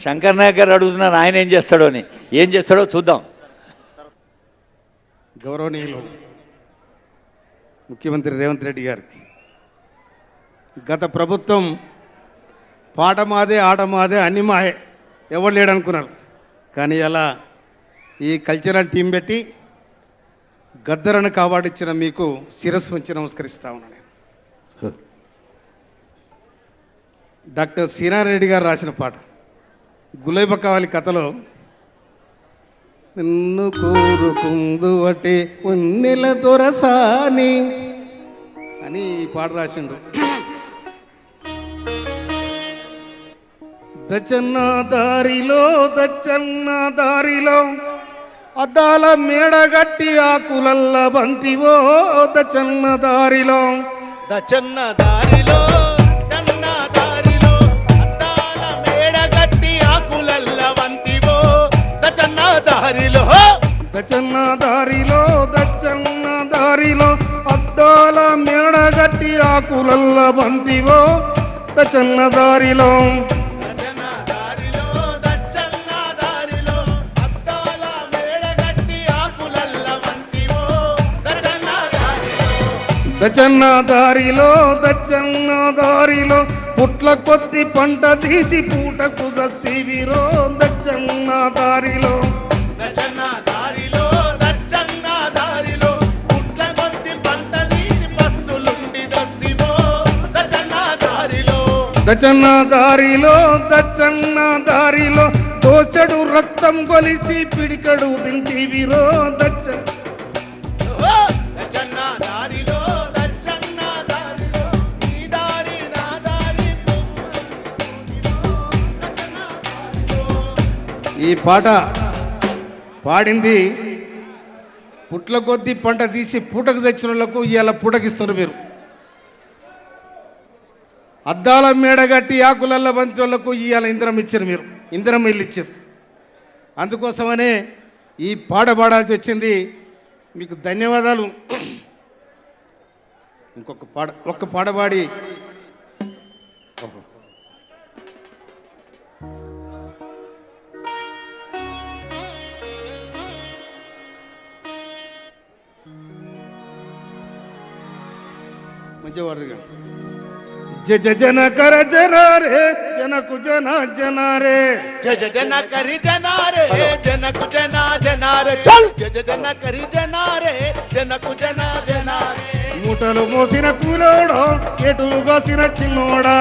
శంకర్ నాయక్ గారు అడుగుతున్నారు ఆయన ఏం చేస్తాడో అని. ఏం చేస్తాడో చూద్దాం. గౌరవనీయులు ముఖ్యమంత్రి రేవంత్ రెడ్డి గారికి గత ప్రభుత్వం పాట మాదే ఆట మాదే అన్ని మాయే ఎవరు లేడనుకున్నారు. కానీ అలా ఈ కల్చరల్ టీం పెట్టి గద్దరను కాపాడిచ్చిన మీకు శిరస్సు ఉంచి నమస్కరిస్తా ఉన్నాను. డాక్టర్ సీనారెడ్డి గారు రాసిన పాట గులేబ కావాలి కథలో నిన్ను కోరుకుందు అటే ఉన్నెల దొరసాని అని ఈ పాట రాసిండు. దచ్చన్న దారిలో అద్దాల మేడగట్టి ఆకులల్ల బంతివో దచ్చన్న దారిలో దచ్చన్న దారిలో అద్దాల మేడగట్టి ఆకులల్ల బంతివో దచ్చన్న దారిలో దచ్చన్న దారిలో పుట్ల కొద్ది పంట తీసి పూటకు దస్తీవిరో దచ్చన్న దారిలో దచ్చన్న దారిలో దోచడు రక్తం కొలిసి పిడికడు దింటివిరో ఈ పాట పాడింది పుట్ల కొద్ది పంట తీసి పూటకు తెచ్చిన వాళ్ళకు ఇవాళ పూటకిస్తున్నారు మీరు. అద్దాల మేడగట్టి ఆకులల్ల బంతి వాళ్ళకు ఇవాళ ఇంధనం ఇచ్చారు మీరు, ఇంధనం ఇల్లు ఇచ్చారు. అందుకోసమనే ఈ పాట పాడాల్సి వచ్చింది. మీకు ధన్యవాదాలు. ఒక్క పాట పాడి మంచివాడుగా జన కర జనారే జనకు జనారే జన కరి జనారే జనకు జనారే చల్ జన కరి జనారే జనకు జనారే మూటలు మోసిన కూలోడో ఎటులు కోసిన చిన్నోడా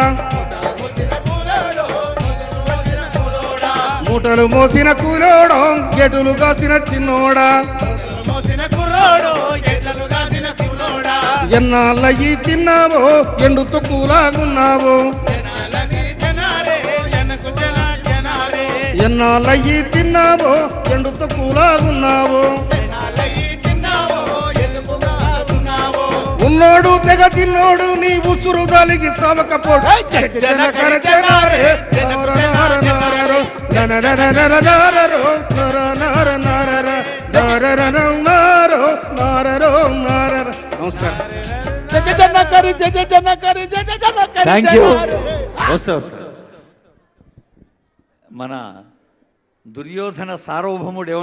మూటలు మోసిన కూలోడో ఎటులు కాసిన చిన్నోడా ఎన్నాళ్ళయి తిన్నావో ఎండుతో కూలాగున్నావో ఎన్నాళ్ళయి తిన్నావో ఎండుతో కూలాగున్నావో ఉన్నోడు తెగ తిన్నోడు నీ ఉసురు దాలికి సావకపోడు నమస్కారం. Thank you. వస్తా మన దుర్యోధన సార్వభౌముడు ఏమంటారు?